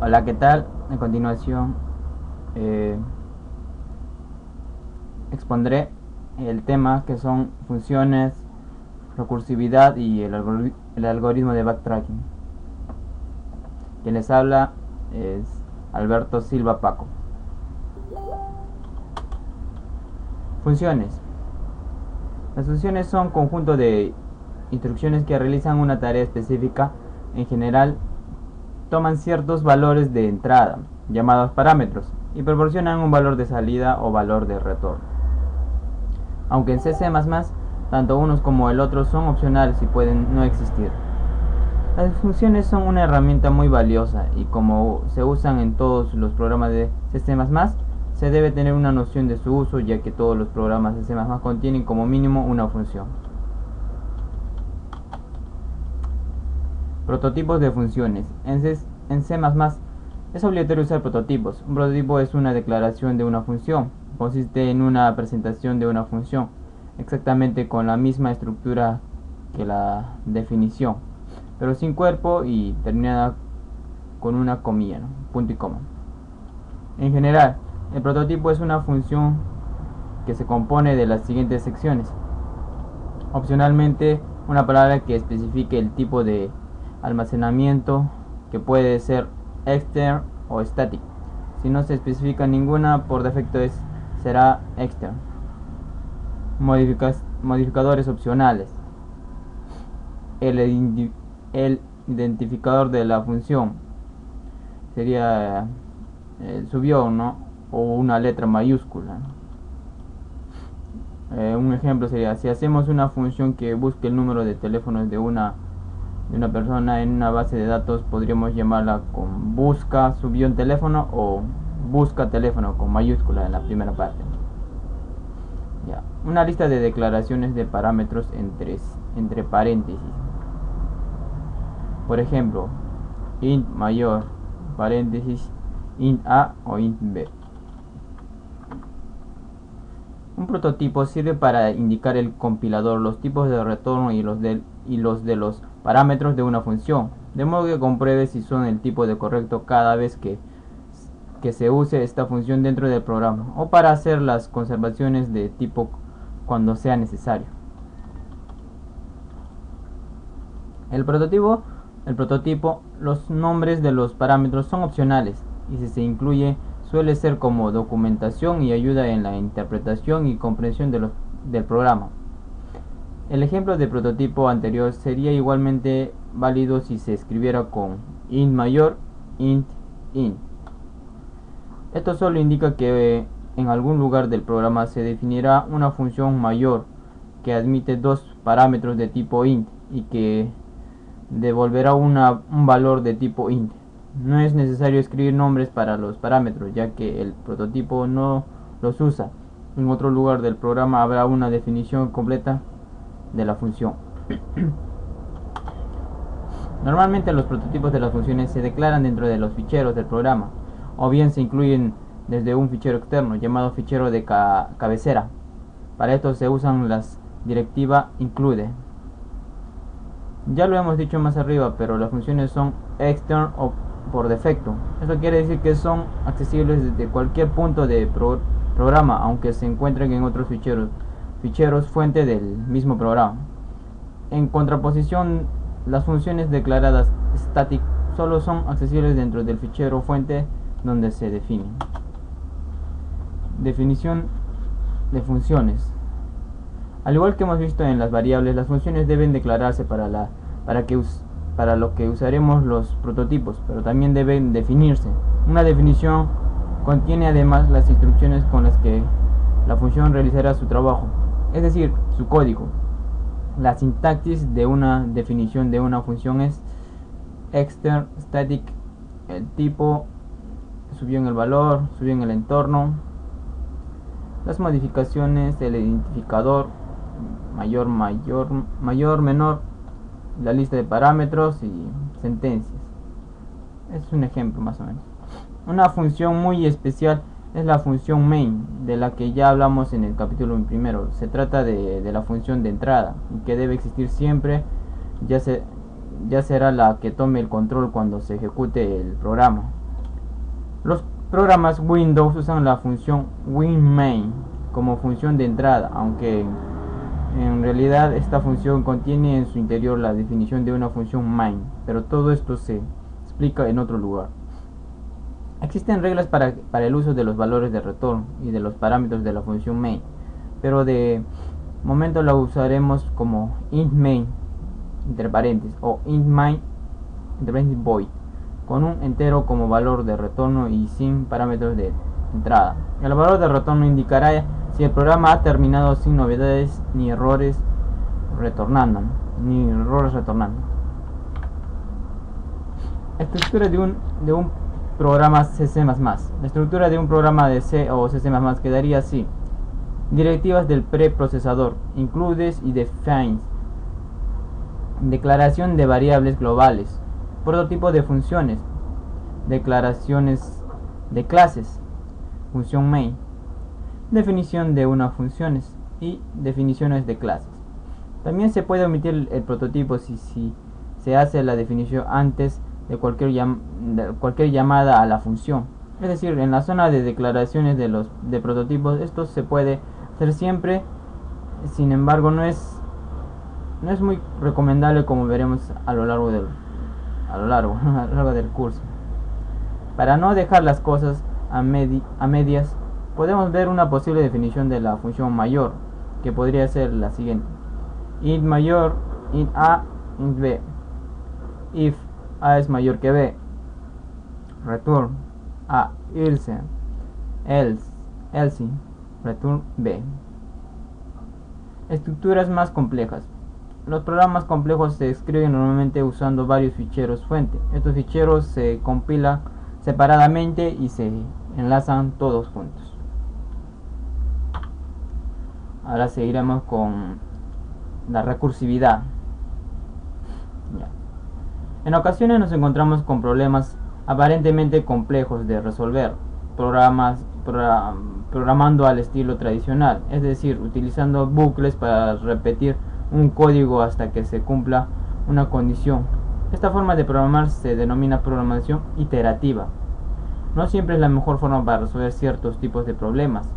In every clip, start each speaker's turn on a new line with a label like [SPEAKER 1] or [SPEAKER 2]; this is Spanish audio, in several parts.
[SPEAKER 1] Hola, ¿qué tal? A continuación eh, expondré el tema que son funciones, recursividad y el algoritmo de backtracking. Quien les habla es Alberto Silva Paco. Funciones. Las funciones son conjunto de instrucciones que realizan una tarea específica. En general, toman ciertos valores de entrada, llamados parámetros, y proporcionan un valor de salida o valor de retorno. Aunque en C++, tanto unos como el otro son opcionales y pueden no existir. Las funciones son una herramienta muy valiosa y como se usan en todos los programas de C++, se debe tener una noción de su uso, ya que todos los programas de C++ contienen como mínimo una función. Prototipos de funciones. En C++ es obligatorio usar prototipos. Un prototipo es una declaración de una función. Consiste en una presentación de una función, exactamente con la misma estructura que la definición, pero sin cuerpo y terminada con una comilla, ¿no? Punto y coma. En general, el prototipo es una función que se compone de las siguientes secciones. Opcionalmente, una palabra que especifique el tipo de almacenamiento, que puede ser extern o static. Si no se especifica ninguna, por defecto será extern. Modificadores opcionales. El identificador de la función sería el subión, ¿no? O una letra mayúscula. Un ejemplo sería, si hacemos una función que busque el número de teléfonos de una persona en una base de datos, podríamos llamarla con busca subión teléfono o busca teléfono con mayúscula en la primera parte. Ya. Una lista de declaraciones de parámetros entre paréntesis. Por ejemplo, int mayor, paréntesis, int a o int b. Un prototipo sirve para indicar el compilador los tipos de retorno y los de los parámetros de una función, de modo que compruebe si son el tipo de correcto cada vez que se use esta función dentro del programa, o para hacer las conservaciones de tipo cuando sea necesario. El prototipo, los nombres de los parámetros son opcionales y si se incluye suele ser como documentación y ayuda en la interpretación y comprensión del programa. El ejemplo de prototipo anterior sería igualmente válido si se escribiera con int mayor, int. Esto solo indica que en algún lugar del programa se definirá una función mayor que admite dos parámetros de tipo int y que devolverá un valor de tipo int. No es necesario escribir nombres para los parámetros, ya que el prototipo no los usa. En otro lugar del programa habrá una definición completa de la función. Normalmente los prototipos de las funciones se declaran dentro de los ficheros del programa, o bien se incluyen desde un fichero externo llamado fichero de cabecera. Para esto se usan las directivas include. Ya lo hemos dicho más arriba, pero las funciones son extern o por defecto. Eso quiere decir que son accesibles desde cualquier punto de programa, aunque se encuentren en otros ficheros fuente del mismo programa. En contraposición, las funciones declaradas static solo son accesibles dentro del fichero fuente donde se definen. Definición de funciones. Al igual que hemos visto en las variables, las funciones deben declararse para lo que usaremos los prototipos, pero también deben definirse. Una definición contiene además las instrucciones con las que la función realizará su trabajo, es decir, su código. La sintaxis de una definición de una función es extern, static, el tipo, subió en el valor, subió en el entorno. Las modificaciones, el identificador, mayor, menor, la lista de parámetros y sentencias. Es un ejemplo más o menos. Una función muy especial es la función main, de la que ya hablamos en el capítulo primero. Se trata de la función de entrada, que debe existir siempre, ya será la que tome el control cuando se ejecute el programa. Los programas Windows usan la función WinMain como función de entrada, aunque en realidad esta función contiene en su interior la definición de una función main, pero todo esto se explica en otro lugar. Existen reglas para el uso de los valores de retorno y de los parámetros de la función main, pero de momento la usaremos como int main entre paréntesis o int main entre paréntesis void, con un entero como valor de retorno y sin parámetros de entrada. El valor de retorno indicará si el programa ha terminado sin novedades ni errores retornando. Estructura de un programa C++. La estructura de un programa de C o C++ quedaría así: directivas del preprocesador, includes y defines, declaración de variables globales, prototipo de funciones, declaraciones de clases, función main, definición de unas funciones y definiciones de clases. También se puede omitir el prototipo si se hace la definición antes de cualquier llamada a la función. Es decir, en la zona de declaraciones de prototipos esto se puede hacer siempre. Sin embargo, no es muy recomendable, como veremos a lo largo del curso. Para no dejar las cosas a medias, podemos ver una posible definición de la función mayor, que podría ser la siguiente: int mayor, int a, int b. If a es mayor que b, return a, else, return b. Estructuras más complejas. Los programas complejos se escriben normalmente usando varios ficheros fuente. Estos ficheros se compilan separadamente y se enlazan todos juntos. Ahora seguiremos con la recursividad. En ocasiones nos encontramos con problemas aparentemente complejos de resolver, programando al estilo tradicional, es decir, utilizando bucles para repetir un código hasta que se cumpla una condición. Esta forma de programar se denomina programación iterativa. No siempre es la mejor forma para resolver ciertos tipos de problemas.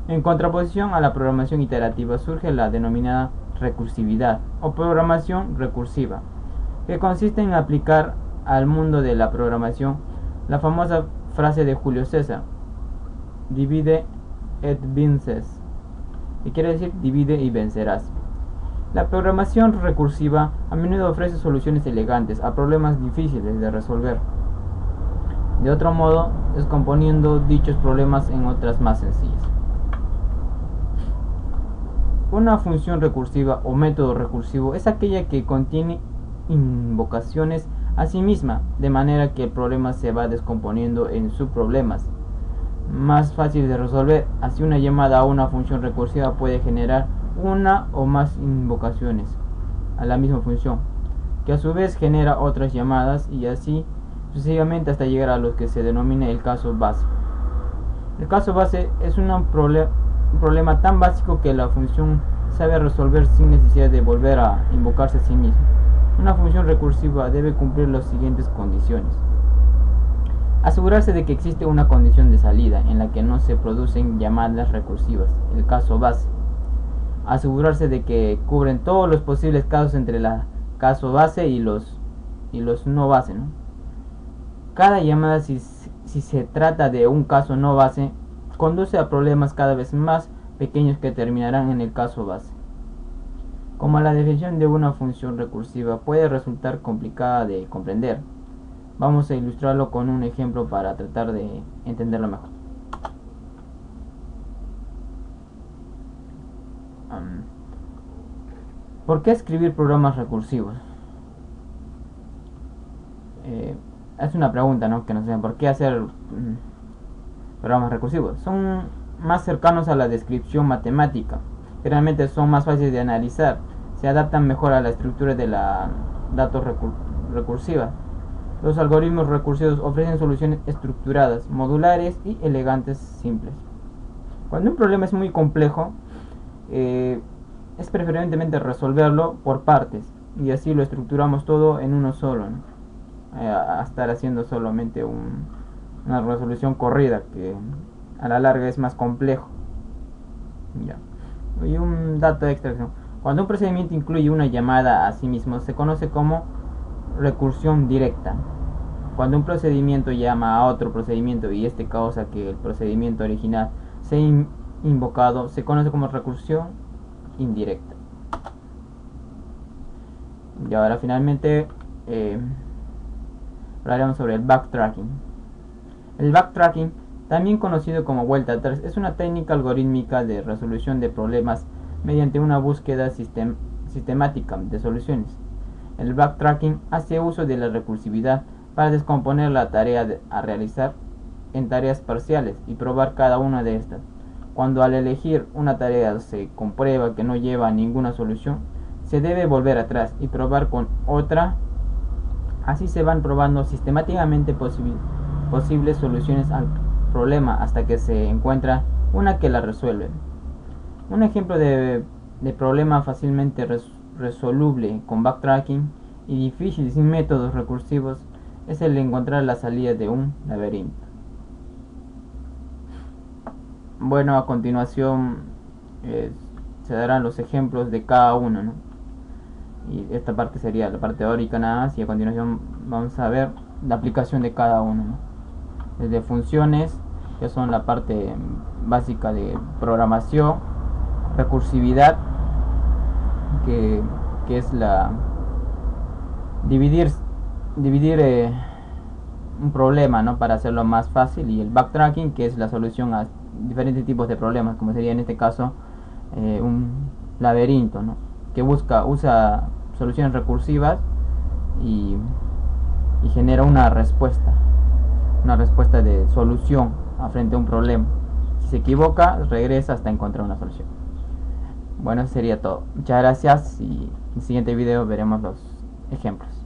[SPEAKER 1] En contraposición a la programación iterativa surge la denominada recursividad o programación recursiva, que consiste en aplicar al mundo de la programación la famosa frase de Julio César: divide et vinces, que quiere decir divide y vencerás. La programación recursiva a menudo ofrece soluciones elegantes a problemas difíciles de resolver, de otro modo descomponiendo dichos problemas en otras más sencillas. Una función recursiva o método recursivo es aquella que contiene invocaciones a sí misma, de manera que el problema se va descomponiendo en subproblemas más fáciles de resolver. Así, una llamada a una función recursiva puede generar una o más invocaciones a la misma función, que a su vez genera otras llamadas, y así sucesivamente hasta llegar a lo que se denomina el caso base. El caso base es un problema tan básico que la función sabe resolver sin necesidad de volver a invocarse a sí misma. Una función recursiva debe cumplir las siguientes condiciones: asegurarse de que existe una condición de salida en la que no se producen llamadas recursivas, el caso base; asegurarse de que cubren todos los posibles casos entre el caso base y los no base, ¿no? Cada llamada, si se trata de un caso no base, conduce a problemas cada vez más pequeños que terminarán en el caso base. Como la definición de una función recursiva puede resultar complicada de comprender, vamos a ilustrarlo con un ejemplo para tratar de entenderlo mejor. ¿Por qué escribir programas recursivos? Es una pregunta, ¿no?, que nos hacen. ¿Por qué hacer programas recursivos? Son más cercanos a la descripción matemática. Generalmente son más fáciles de analizar. Se adaptan mejor a la estructura de la datos recursiva. Los algoritmos recursivos ofrecen soluciones estructuradas, modulares y elegantes, simples. Cuando un problema es muy complejo, es preferentemente resolverlo por partes, y así lo estructuramos todo en uno solo, ¿no? A estar haciendo solamente una resolución corrida, que a la larga es más complejo. Ya. Y un dato extra: cuando un procedimiento incluye una llamada a sí mismo, se conoce como recursión directa. Cuando un procedimiento llama a otro procedimiento y este causa que el procedimiento original sea invocado, se conoce como recursión indirecta. Y ahora finalmente hablaremos sobre el backtracking. El backtracking, también conocido como vuelta atrás, es una técnica algorítmica de resolución de problemas mediante una búsqueda sistemática de soluciones. El backtracking hace uso de la recursividad para descomponer la tarea a realizar en tareas parciales y probar cada una de estas. Cuando al elegir una tarea se comprueba que no lleva a ninguna solución, se debe volver atrás y probar con otra. Así se van probando sistemáticamente posibles soluciones al problema hasta que se encuentra una que la resuelve. Un ejemplo de problema fácilmente resoluble con backtracking y difícil sin métodos recursivos es el de encontrar la salida de un laberinto. Bueno, a continuación se darán los ejemplos de cada uno, ¿no? Y esta parte sería la parte teórica nada más, y a continuación vamos a ver la aplicación de cada uno, ¿no? Desde funciones, que son la parte básica de programación; recursividad, que es la dividir un problema, ¿no?, para hacerlo más fácil; y el backtracking, que es la solución a diferentes tipos de problemas, como sería en este caso un laberinto, ¿no?, que usa soluciones recursivas y genera una respuesta de solución frente a un problema. Si se equivoca, regresa hasta encontrar una solución. Bueno, eso sería todo. Muchas gracias, y en el siguiente video veremos los ejemplos.